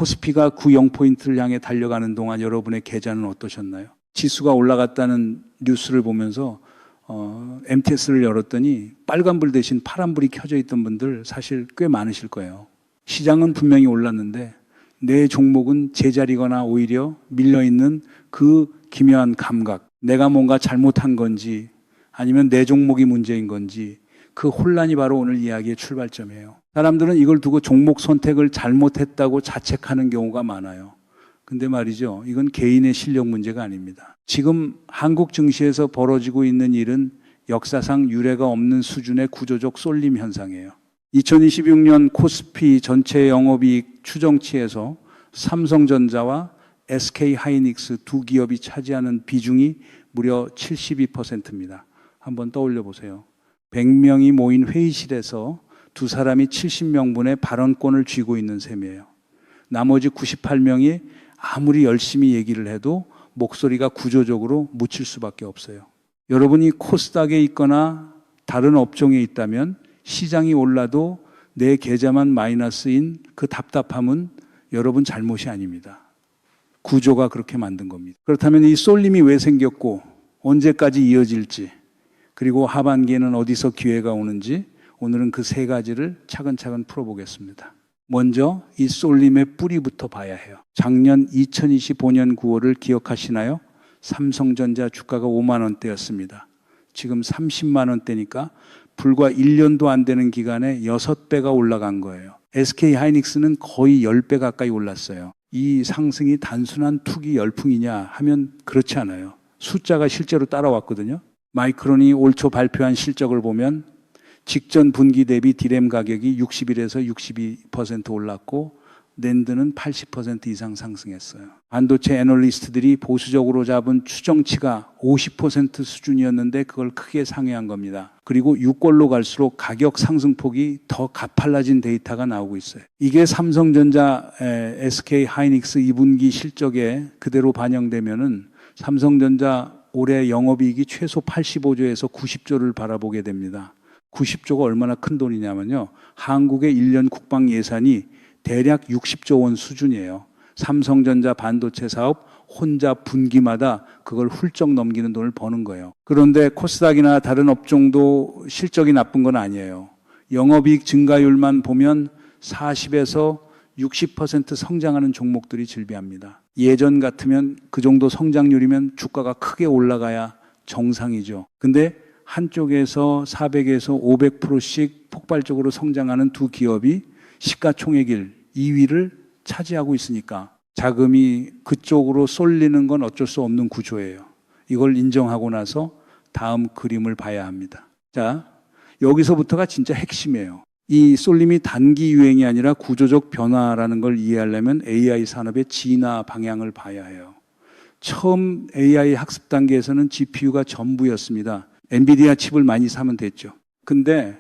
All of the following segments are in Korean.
코스피가 90포인트를 향해 달려가는 동안 여러분의 계좌는 어떠셨나요? 지수가 올라갔다는 뉴스를 보면서 MTS를 열었더니 빨간불 대신 파란불이 켜져 있던 분들 사실 꽤 많으실 거예요. 시장은 분명히 올랐는데 내 종목은 제자리거나 오히려 밀려있는 그 기묘한 감각, 내가 뭔가 잘못한 건지 아니면 내 종목이 문제인 건지 그 혼란이 바로 오늘 이야기의 출발점이에요. 사람들은 이걸 두고 종목 선택을 잘못했다고 자책하는 경우가 많아요. 근데 말이죠, 이건 개인의 실력 문제가 아닙니다. 지금 한국 증시에서 벌어지고 있는 일은 역사상 유례가 없는 수준의 구조적 쏠림 현상이에요. 2026년 코스피 전체 영업이익 추정치에서 삼성전자와 SK하이닉스 두 기업이 차지하는 비중이 무려 72%입니다. 한번 떠올려 보세요. 100명이 모인 회의실에서 두 사람이 70명분의 발언권을 쥐고 있는 셈이에요. 나머지 98명이 아무리 열심히 얘기를 해도 목소리가 구조적으로 묻힐 수밖에 없어요. 여러분이 코스닥에 있거나 다른 업종에 있다면 시장이 올라도 내 계좌만 마이너스인 그 답답함은 여러분 잘못이 아닙니다. 구조가 그렇게 만든 겁니다. 그렇다면 이 쏠림이 왜 생겼고 언제까지 이어질지, 그리고 하반기에는 어디서 기회가 오는지 오늘은 그 세 가지를 차근차근 풀어보겠습니다. 먼저 이 쏠림의 뿌리부터 봐야 해요. 작년 2025년 9월을 기억하시나요? 삼성전자 주가가 5만 원대였습니다. 지금 30만 원대니까 불과 1년도 안 되는 기간에 6배가 올라간 거예요. SK하이닉스는 거의 10배 가까이 올랐어요. 이 상승이 단순한 투기 열풍이냐 하면 그렇지 않아요. 숫자가 실제로 따라왔거든요. 마이크론이 올 초 발표한 실적을 보면 직전 분기 대비 디램 가격이 61에서 62% 올랐고 낸드는 80% 이상 상승했어요. 반도체 애널리스트들이 보수적으로 잡은 추정치가 50% 수준이었는데 그걸 크게 상회한 겁니다. 그리고 6월로 갈수록 가격 상승폭이 더 가팔라진 데이터가 나오고 있어요. 이게 삼성전자, SK하이닉스 2분기 실적에 그대로 반영되면은 삼성전자 올해 영업이익이 최소 85조에서 90조를 바라보게 됩니다. 90조가 얼마나 큰 돈이냐면요, 한국의 1년 국방 예산이 대략 60조 원 수준이에요. 삼성전자 반도체 사업 혼자 분기마다 그걸 훌쩍 넘기는 돈을 버는 거예요. 그런데 코스닥이나 다른 업종도 실적이 나쁜 건 아니에요. 영업이익 증가율만 보면 40에서 60% 성장하는 종목들이 즐비합니다. 예전 같으면 그 정도 성장률이면 주가가 크게 올라가야 정상이죠. 근데 한쪽에서 400에서 500%씩 폭발적으로 성장하는 두 기업이 시가총액일 2위를 차지하고 있으니까 자금이 그쪽으로 쏠리는 건 어쩔 수 없는 구조예요. 이걸 인정하고 나서 다음 그림을 봐야 합니다. 자, 여기서부터가 진짜 핵심이에요. 이 쏠림이 단기 유행이 아니라 구조적 변화라는 걸 이해하려면 AI 산업의 진화 방향을 봐야 해요. 처음 AI 학습 단계에서는 GPU가 전부였습니다. 엔비디아 칩을 많이 사면 됐죠. 근데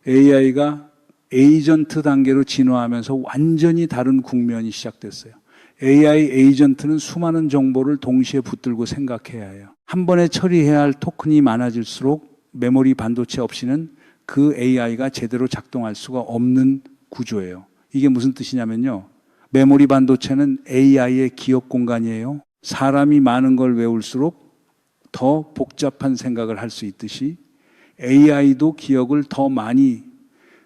AI가 에이전트 단계로 진화하면서 완전히 다른 국면이 시작됐어요. AI 에이전트는 수많은 정보를 동시에 붙들고 생각해야 해요. 한 번에 처리해야 할 토큰이 많아질수록 메모리 반도체 없이는 그 AI가 제대로 작동할 수가 없는 구조예요. 이게 무슨 뜻이냐면요, 메모리 반도체는 AI의 기억 공간이에요. 사람이 많은 걸 외울수록 더 복잡한 생각을 할 수 있듯이 AI도 기억을 더 많이,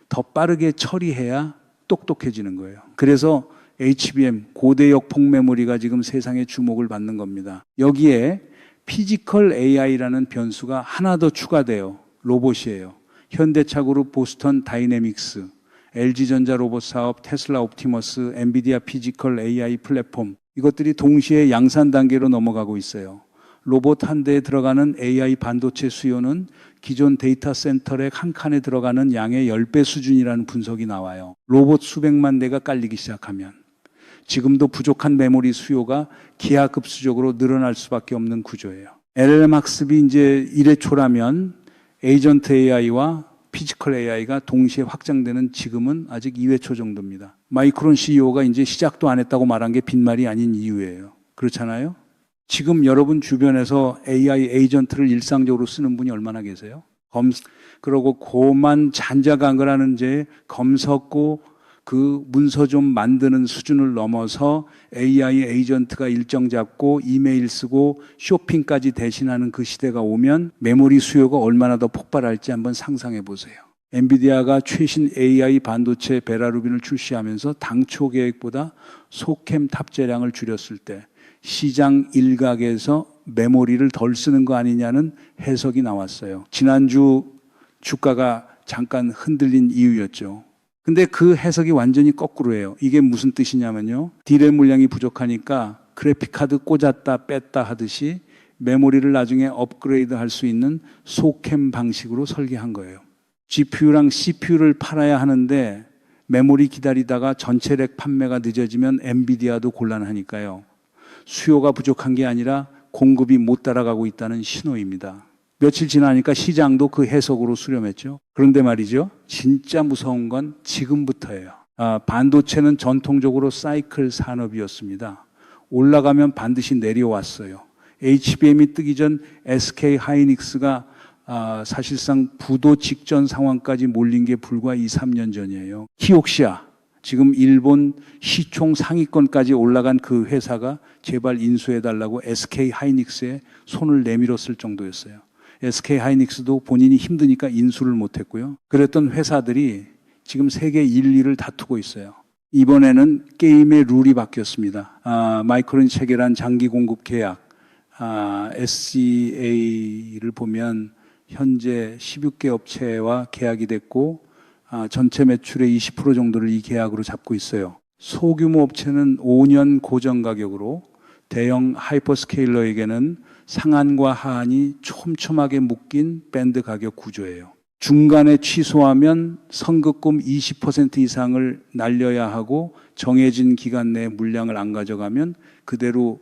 더 빠르게 처리해야 똑똑해지는 거예요. 그래서 HBM, 고대역 폭메모리가 지금 세상의 주목을 받는 겁니다. 여기에 피지컬 AI라는 변수가 하나 더 추가돼요. 로봇이에요. 현대차그룹 보스턴 다이내믹스, LG전자 로봇 사업, 테슬라 옵티머스, 엔비디아 피지컬 AI 플랫폼, 이것들이 동시에 양산 단계로 넘어가고 있어요. 로봇 한 대에 들어가는 AI 반도체 수요는 기존 데이터 센터의 한 칸에 들어가는 양의 10배 수준이라는 분석이 나와요. 로봇 수백만 대가 깔리기 시작하면 지금도 부족한 메모리 수요가 기하급수적으로 늘어날 수밖에 없는 구조예요. LLM 학습이 이제 1회 초라면 에이전트 AI와 피지컬 AI가 동시에 확장되는 지금은 아직 2회 초 정도입니다. 마이크론 CEO가 이제 시작도 안 했다고 말한 게 빈말이 아닌 이유예요. 그렇잖아요? 지금 여러분 주변에서 AI 에이전트를 일상적으로 쓰는 분이 얼마나 계세요? 그러고 고만 잔자강을 하는 제 검 섞고 그 문서 좀 만드는 수준을 넘어서 AI 에이전트가 일정 잡고 이메일 쓰고 쇼핑까지 대신하는 그 시대가 오면 메모리 수요가 얼마나 더 폭발할지 한번 상상해 보세요. 엔비디아가 최신 AI 반도체 베라루빈을 출시하면서 당초 계획보다 소캠 탑재량을 줄였을 때 시장 일각에서 메모리를 덜 쓰는 거 아니냐는 해석이 나왔어요. 지난주 주가가 잠깐 흔들린 이유였죠. 근데 그 해석이 완전히 거꾸로예요. 이게 무슨 뜻이냐면요. D램 물량이 부족하니까 그래픽카드 꽂았다 뺐다 하듯이 메모리를 나중에 업그레이드 할 수 있는 소캠 방식으로 설계한 거예요. GPU랑 CPU를 팔아야 하는데 메모리 기다리다가 전체 렉 판매가 늦어지면 엔비디아도 곤란하니까요. 수요가 부족한 게 아니라 공급이 못 따라가고 있다는 신호입니다. 며칠 지나니까 시장도 그 해석으로 수렴했죠. 그런데 말이죠. 진짜 무서운 건 지금부터예요. 반도체는 전통적으로 사이클 산업이었습니다. 올라가면 반드시 내려왔어요. HBM이 뜨기 전 SK 하이닉스가 사실상 부도 직전 상황까지 몰린 게 불과 2, 3년 전이에요. 키옥시아, 지금 일본 시총 상위권까지 올라간 그 회사가 제발 인수해달라고 SK 하이닉스에 손을 내밀었을 정도였어요. SK 하이닉스도 본인이 힘드니까 인수를 못했고요. 그랬던 회사들이 지금 세계 1, 2를 다투고 있어요. 이번에는 게임의 룰이 바뀌었습니다. 마이크론이 체결한 장기 공급 계약, SCA를 보면 현재 16개 업체와 계약이 됐고 전체 매출의 20% 정도를 이 계약으로 잡고 있어요. 소규모 업체는 5년 고정 가격으로, 대형 하이퍼스케일러에게는 상한과 하한이 촘촘하게 묶인 밴드 가격 구조예요. 중간에 취소하면 선급금 20% 이상을 날려야 하고 정해진 기간 내에 물량을 안 가져가면 그대로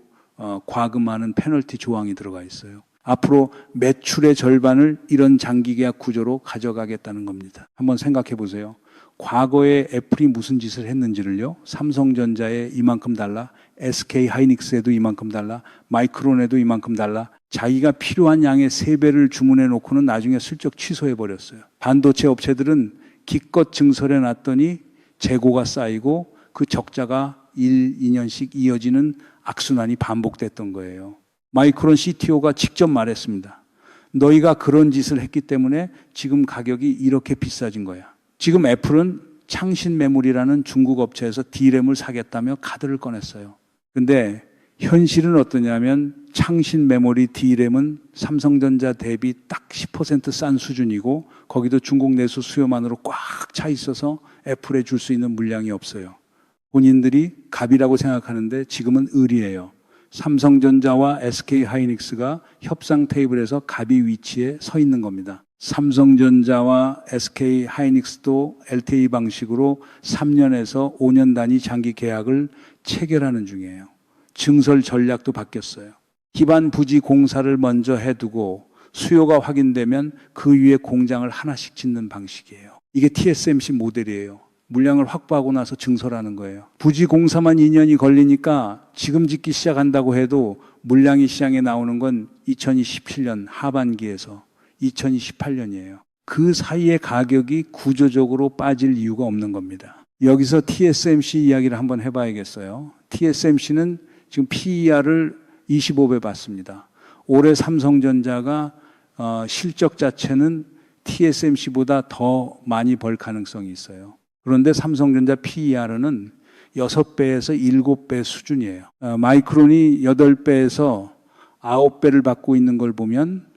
과금하는 페널티 조항이 들어가 있어요. 앞으로 매출의 절반을 이런 장기 계약 구조로 가져가겠다는 겁니다. 한번 생각해 보세요. 과거에 애플이 무슨 짓을 했는지를요. 삼성전자에 이만큼 달라, SK 하이닉스에도 이만큼 달라, 마이크론에도 이만큼 달라. 자기가 필요한 양의 3배를 주문해 놓고는 나중에 슬쩍 취소해 버렸어요. 반도체 업체들은 기껏 증설해 놨더니 재고가 쌓이고 그 적자가 1, 2년씩 이어지는 악순환이 반복됐던 거예요. 마이크론 CTO가 직접 말했습니다. 너희가 그런 짓을 했기 때문에 지금 가격이 이렇게 비싸진 거야. 지금 애플은 창신 메모리라는 중국 업체에서 D램을 사겠다며 카드를 꺼냈어요. 근데 현실은 어떠냐면 창신 메모리 D램은 삼성전자 대비 딱 10% 싼 수준이고 거기도 중국 내수 수요만으로 꽉 차 있어서 애플에 줄 수 있는 물량이 없어요. 본인들이 갑이라고 생각하는데 지금은 을이에요. 삼성전자와 SK 하이닉스가 협상 테이블에서 갑이 위치에 서 있는 겁니다. 삼성전자와 SK 하이닉스도 LTA 방식으로 3년에서 5년 단위 장기 계약을 체결하는 중이에요. 증설 전략도 바뀌었어요. 기반 부지 공사를 먼저 해두고 수요가 확인되면 그 위에 공장을 하나씩 짓는 방식이에요. 이게 TSMC 모델이에요. 물량을 확보하고 나서 증설하는 거예요. 부지 공사만 2년이 걸리니까 지금 짓기 시작한다고 해도 물량이 시장에 나오는 건 2027년 하반기에서 2028년이에요. 그 사이에 가격이 구조적으로 빠질 이유가 없는 겁니다. 여기서 TSMC 이야기를 한번 해봐야겠어요. TSMC는 지금 PER을 25배 받습니다. 올해 삼성전자가 실적 자체는 TSMC보다 더 많이 벌 가능성이 있어요. 그런데 삼성전자 PER는 6배에서 7배 수준이에요. 마이크론이 8배에서 9배를 받고 있는 걸 보면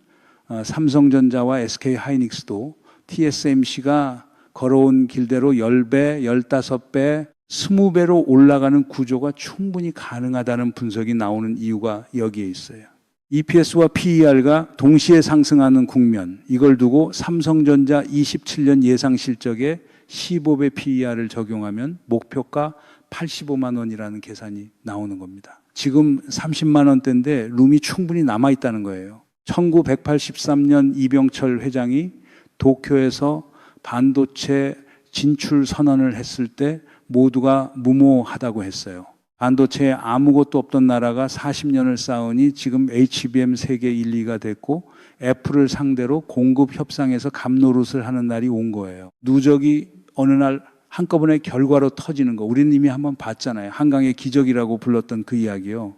삼성전자와 SK 하이닉스도 TSMC가 걸어온 길대로 10배, 15배, 20배로 올라가는 구조가 충분히 가능하다는 분석이 나오는 이유가 여기에 있어요. EPS와 PER가 동시에 상승하는 국면, 이걸 두고 삼성전자 27년 예상 실적에 15배 PER을 적용하면 목표가 85만 원이라는 계산이 나오는 겁니다. 지금 30만 원대인데 룸이 충분히 남아있다는 거예요. 1983년 이병철 회장이 도쿄에서 반도체 진출 선언을 했을 때 모두가 무모하다고 했어요. 반도체에 아무것도 없던 나라가 40년을 쌓으니 지금 HBM 세계 1, 2가 됐고 애플을 상대로 공급 협상에서 갑노릇을 하는 날이 온 거예요. 누적이 어느 날 한꺼번에 결과로 터지는 거. 우리는 이미 한번 봤잖아요. 한강의 기적이라고 불렀던 그 이야기요.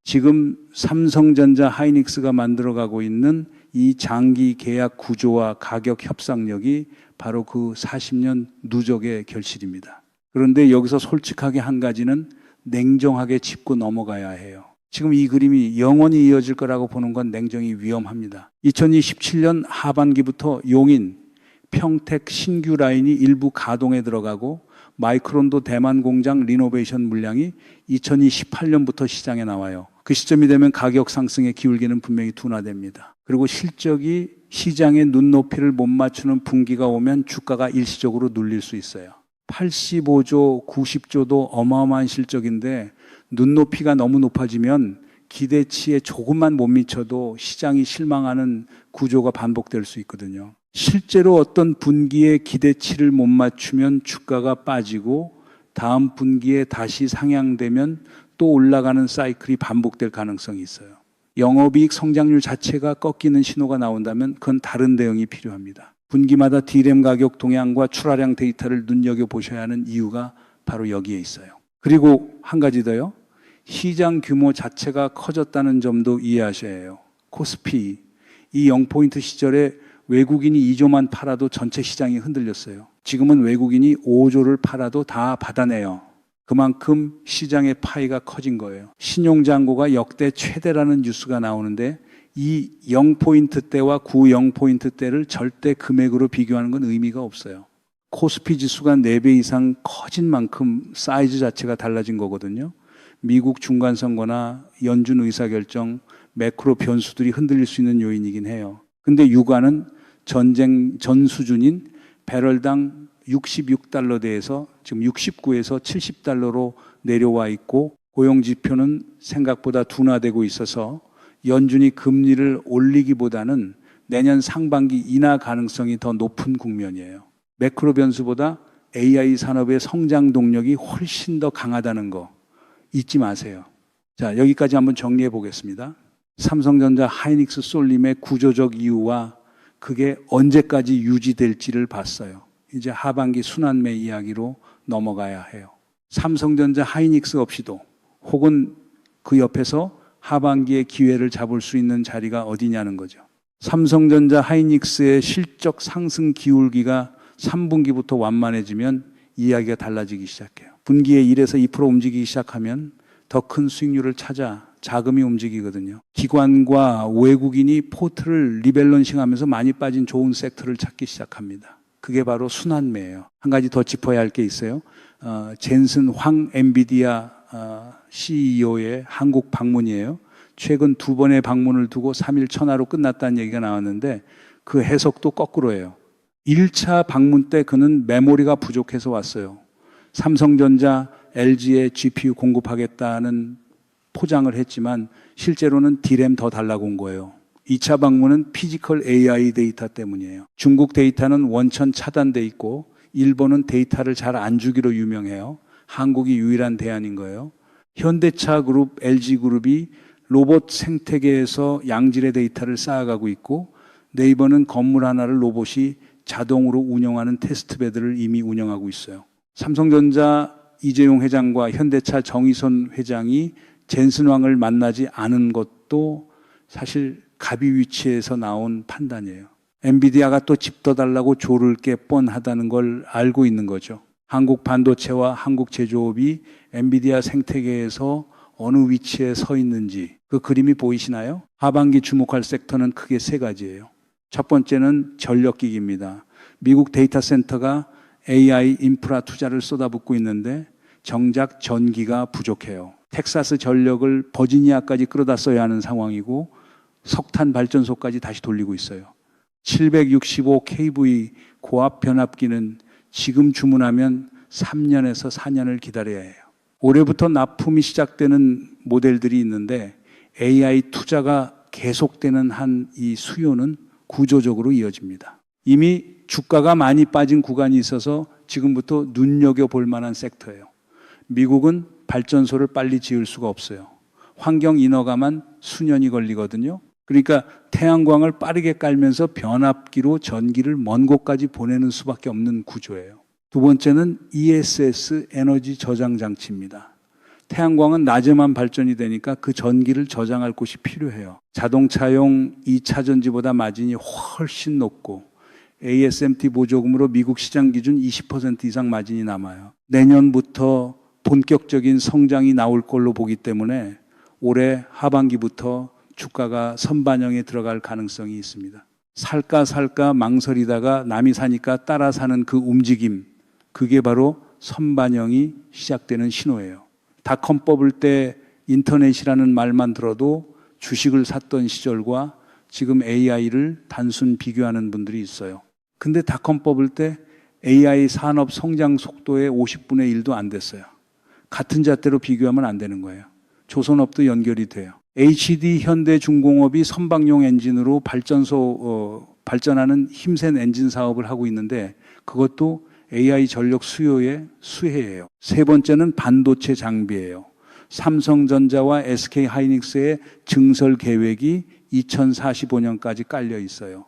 지금 삼성전자 하이닉스가 만들어가고 있는 이 장기 계약 구조와 가격 협상력이 바로 그 40년 누적의 결실입니다. 그런데 여기서 솔직하게 한 가지는 냉정하게 짚고 넘어가야 해요. 지금 이 그림이 영원히 이어질 거라고 보는 건 냉정히 위험합니다. 2027년 하반기부터 용인, 평택 신규 라인이 일부 가동에 들어가고 마이크론도 대만 공장 리노베이션 물량이 2028년부터 시장에 나와요. 그 시점이 되면 가격 상승의 기울기는 분명히 둔화됩니다. 그리고 실적이 시장의 눈높이를 못 맞추는 분기가 오면 주가가 일시적으로 눌릴 수 있어요. 85조, 90조도 어마어마한 실적인데 눈높이가 너무 높아지면 기대치에 조금만 못 미쳐도 시장이 실망하는 구조가 반복될 수 있거든요. 실제로 어떤 분기에 기대치를 못 맞추면 주가가 빠지고 다음 분기에 다시 상향되면 또 올라가는 사이클이 반복될 가능성이 있어요. 영업이익 성장률 자체가 꺾이는 신호가 나온다면 그건 다른 대응이 필요합니다. 분기마다 D램 가격 동향과 출하량 데이터를 눈여겨보셔야 하는 이유가 바로 여기에 있어요. 그리고 한 가지 더요. 시장 규모 자체가 커졌다는 점도 이해하셔야 해요. 코스피, 이 0포인트 시절에 외국인이 2조만 팔아도 전체 시장이 흔들렸어요. 지금은 외국인이 5조를 팔아도 다 받아내요. 그만큼 시장의 파이가 커진 거예요. 신용잔고가 역대 최대라는 뉴스가 나오는데 이 0포인트 대와 9.0포인트 대를 절대 금액으로 비교하는 건 의미가 없어요. 코스피 지수가 4배 이상 커진 만큼 사이즈 자체가 달라진 거거든요. 미국 중간선거나 연준 의사결정, 매크로 변수들이 흔들릴 수 있는 요인이긴 해요. 근데 유가는 전쟁 전 수준인 배럴당 66달러대에서 지금 69에서 70달러로 내려와 있고 고용지표는 생각보다 둔화되고 있어서 연준이 금리를 올리기보다는 내년 상반기 인하 가능성이 더 높은 국면이에요. 매크로 변수보다 AI 산업의 성장 동력이 훨씬 더 강하다는 거 잊지 마세요. 자, 여기까지 한번 정리해 보겠습니다. 삼성전자 하이닉스 쏠림의 구조적 이유와 그게 언제까지 유지될지를 봤어요. 이제 하반기 순환매 이야기로 넘어가야 해요. 삼성전자 하이닉스 없이도 혹은 그 옆에서 하반기에 기회를 잡을 수 있는 자리가 어디냐는 거죠. 삼성전자 하이닉스의 실적 상승 기울기가 3분기부터 완만해지면 이야기가 달라지기 시작해요. 분기에 1에서 2% 움직이기 시작하면 더 큰 수익률을 찾아 자금이 움직이거든요. 기관과 외국인이 포트를 리밸런싱하면서 많이 빠진 좋은 섹터를 찾기 시작합니다. 그게 바로 순환매예요. 한 가지 더 짚어야 할 게 있어요. 젠슨 황 엔비디아 CEO의 한국 방문이에요. 최근 2번의 방문을 두고 3일 천하로 끝났다는 얘기가 나왔는데 그 해석도 거꾸로예요. 1차 방문 때 그는 메모리가 부족해서 왔어요. 삼성전자, LG에 GPU 공급하겠다는 포장을 했지만 실제로는 D램 더 달라고 온 거예요. 2차 방문은 피지컬 AI 데이터 때문이에요. 중국 데이터는 원천 차단돼 있고 일본은 데이터를 잘 안 주기로 유명해요. 한국이 유일한 대안인 거예요. 현대차 그룹, LG 그룹이 로봇 생태계에서 양질의 데이터를 쌓아가고 있고 네이버는 건물 하나를 로봇이 자동으로 운영하는 테스트베드를 이미 운영하고 있어요. 삼성전자 이재용 회장과 현대차 정의선 회장이 젠슨 왕을 만나지 않은 것도 사실 갑이 위치에서 나온 판단이에요. 엔비디아가 또 집 더 달라고 조를 게 뻔하다는 걸 알고 있는 거죠. 한국 반도체와 한국 제조업이 엔비디아 생태계에서 어느 위치에 서 있는지 그 그림이 보이시나요? 하반기 주목할 섹터는 크게 3가지예요. 첫 번째는 전력기기입니다. 미국 데이터 센터가 AI 인프라 투자를 쏟아붓고 있는데 정작 전기가 부족해요. 텍사스 전력을 버지니아까지 끌어다 써야 하는 상황이고 석탄 발전소까지 다시 돌리고 있어요. 765kV 고압 변압기는 지금 주문하면 3년에서 4년을 기다려야 해요. 올해부터 납품이 시작되는 모델들이 있는데 AI 투자가 계속되는 한 이 수요는 구조적으로 이어집니다. 이미 주가가 많이 빠진 구간이 있어서 지금부터 눈여겨볼 만한 섹터예요. 미국은 발전소를 빨리 지을 수가 없어요. 환경 인허가만 수년이 걸리거든요. 그러니까 태양광을 빠르게 깔면서 변압기로 전기를 먼 곳까지 보내는 수밖에 없는 구조예요. 두 번째는 ESS 에너지 저장 장치입니다. 태양광은 낮에만 발전이 되니까 그 전기를 저장할 곳이 필요해요. 자동차용 2차 전지보다 마진이 훨씬 높고 ASMT 보조금으로 미국 시장 기준 20% 이상 마진이 남아요. 내년부터 본격적인 성장이 나올 걸로 보기 때문에 올해 하반기부터 주가가 선반영에 들어갈 가능성이 있습니다. 살까 망설이다가 남이 사니까 따라 사는 그 움직임, 그게 바로 선반영이 시작되는 신호예요. 닷컴 뽑을 때 인터넷이라는 말만 들어도 주식을 샀던 시절과 지금 AI를 단순 비교하는 분들이 있어요. 근데 닷컴 뽑을 때 AI 산업 성장 속도의 50분의 1도 안 됐어요. 같은 잣대로 비교하면 안 되는 거예요. 조선업도 연결이 돼요. HD 현대중공업이 선박용 엔진으로 발전하는 힘센 엔진 사업을 하고 있는데 그것도 AI 전력 수요의 수혜예요. 세 번째는 반도체 장비예요. 삼성전자와 SK하이닉스의 증설 계획이 2045년까지 깔려 있어요.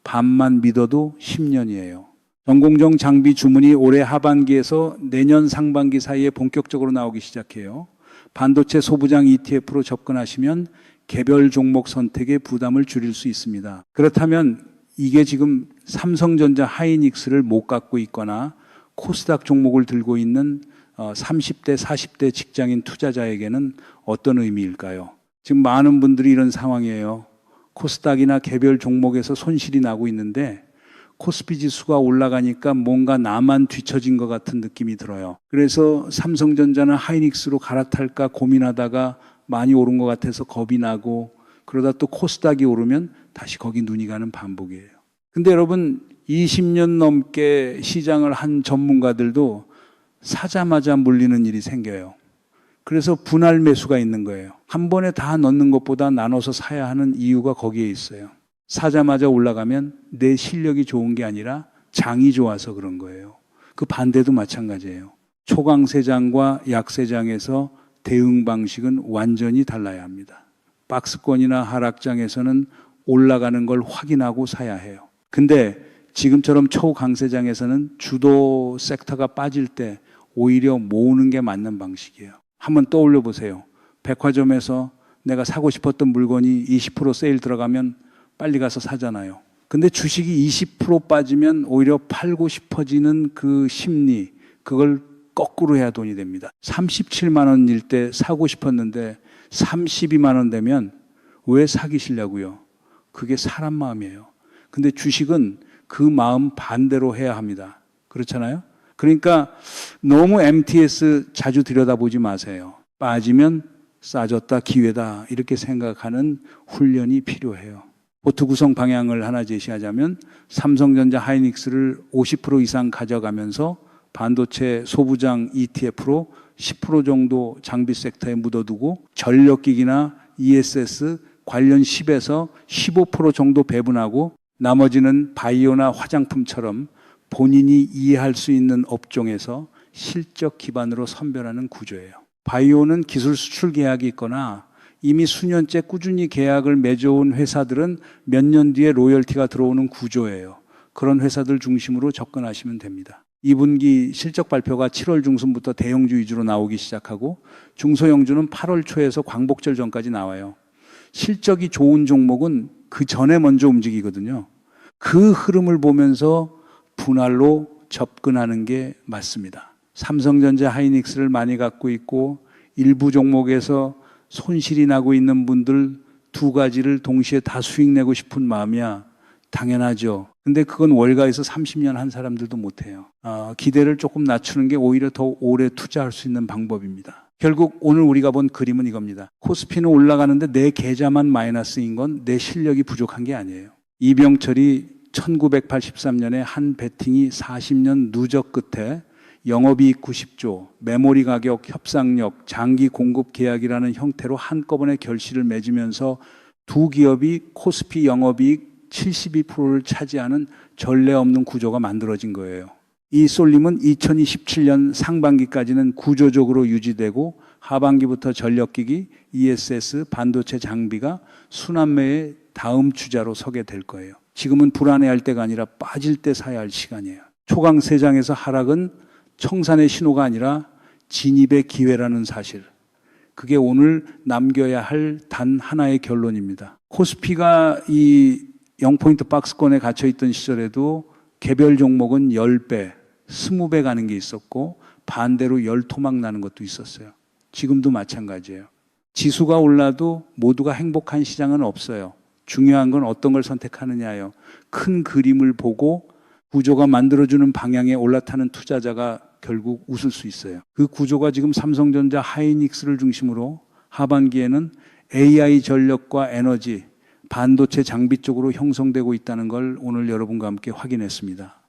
반만 믿어도 10년이에요. 전공정 장비 주문이 올해 하반기에서 내년 상반기 사이에 본격적으로 나오기 시작해요. 반도체 소부장 ETF로 접근하시면 개별 종목 선택의 부담을 줄일 수 있습니다. 그렇다면 이게 지금 삼성전자 하이닉스를 못 갖고 있거나 코스닥 종목을 들고 있는 30대, 40대 직장인 투자자에게는 어떤 의미일까요? 지금 많은 분들이 이런 상황이에요. 코스닥이나 개별 종목에서 손실이 나고 있는데 코스피 지수가 올라가니까 뭔가 나만 뒤처진 것 같은 느낌이 들어요. 그래서 삼성전자나 하이닉스로 갈아탈까 고민하다가 많이 오른 것 같아서 겁이 나고 그러다 또 코스닥이 오르면 다시 거기 눈이 가는 반복이에요. 근데 여러분 20년 넘게 시장을 한 전문가들도 사자마자 물리는 일이 생겨요. 그래서 분할 매수가 있는 거예요. 한 번에 다 넣는 것보다 나눠서 사야 하는 이유가 거기에 있어요. 사자마자 올라가면 내 실력이 좋은 게 아니라 장이 좋아서 그런 거예요. 그 반대도 마찬가지예요. 초강세장과 약세장에서 대응 방식은 완전히 달라야 합니다. 박스권이나 하락장에서는 올라가는 걸 확인하고 사야 해요. 근데 지금처럼 초강세장에서는 주도 섹터가 빠질 때 오히려 모으는 게 맞는 방식이에요. 한번 떠올려 보세요. 백화점에서 내가 사고 싶었던 물건이 20% 세일 들어가면 빨리 가서 사잖아요. 근데 주식이 20% 빠지면 오히려 팔고 싶어지는 그 심리, 그걸 거꾸로 해야 돈이 됩니다. 37만 원일 때 사고 싶었는데 32만 원 되면 왜 사기시려고요? 그게 사람 마음이에요. 근데 주식은 그 마음 반대로 해야 합니다. 그렇잖아요? 그러니까 너무 MTS 자주 들여다보지 마세요. 빠지면 싸졌다, 기회다 이렇게 생각하는 훈련이 필요해요. 포트 구성 방향을 하나 제시하자면 삼성전자 하이닉스를 50% 이상 가져가면서 반도체 소부장 ETF로 10% 정도 장비 섹터에 묻어두고 전력기기나 ESS 관련 10에서 15% 정도 배분하고 나머지는 바이오나 화장품처럼 본인이 이해할 수 있는 업종에서 실적 기반으로 선별하는 구조예요. 바이오는 기술 수출 계약이 있거나 이미 수년째 꾸준히 계약을 맺어온 회사들은 몇 년 뒤에 로열티가 들어오는 구조예요. 그런 회사들 중심으로 접근하시면 됩니다. 2분기 실적 발표가 7월 중순부터 대형주 위주로 나오기 시작하고 중소형주는 8월 초에서 광복절 전까지 나와요. 실적이 좋은 종목은 그 전에 먼저 움직이거든요. 그 흐름을 보면서 분할로 접근하는 게 맞습니다. 삼성전자 하이닉스를 많이 갖고 있고 일부 종목에서 손실이 나고 있는 분들 두 가지를 동시에 다 수익 내고 싶은 마음이야. 당연하죠. 근데 그건 월가에서 30년 한 사람들도 못해요. 기대를 조금 낮추는 게 오히려 더 오래 투자할 수 있는 방법입니다. 결국 오늘 우리가 본 그림은 이겁니다. 코스피는 올라가는데 내 계좌만 마이너스인 건 내 실력이 부족한 게 아니에요. 이병철이 1983년에 한 베팅이 40년 누적 끝에 영업이익 90조, 메모리 가격 협상력, 장기 공급 계약이라는 형태로 한꺼번에 결실을 맺으면서 두 기업이 코스피 영업이익 72%를 차지하는 전례 없는 구조가 만들어진 거예요. 이 쏠림은 2027년 상반기까지는 구조적으로 유지되고 하반기부터 전력기기, ESS, 반도체 장비가 순환매의 다음 주자로 서게 될 거예요. 지금은 불안해할 때가 아니라 빠질 때 사야 할 시간이에요. 초강세장에서 하락은 청산의 신호가 아니라 진입의 기회라는 사실. 그게 오늘 남겨야 할 단 하나의 결론입니다. 코스피가 이 0포인트 박스권에 갇혀 있던 시절에도 개별 종목은 10배, 20배 가는 게 있었고 반대로 열토막 나는 것도 있었어요. 지금도 마찬가지예요. 지수가 올라도 모두가 행복한 시장은 없어요. 중요한 건 어떤 걸 선택하느냐예요. 큰 그림을 보고 구조가 만들어주는 방향에 올라타는 투자자가 결국 웃을 수 있어요. 그 구조가 지금 삼성전자, 하이닉스를 중심으로 하반기에는 AI 전력과 에너지, 반도체 장비 쪽으로 형성되고 있다는 걸 오늘 여러분과 함께 확인했습니다.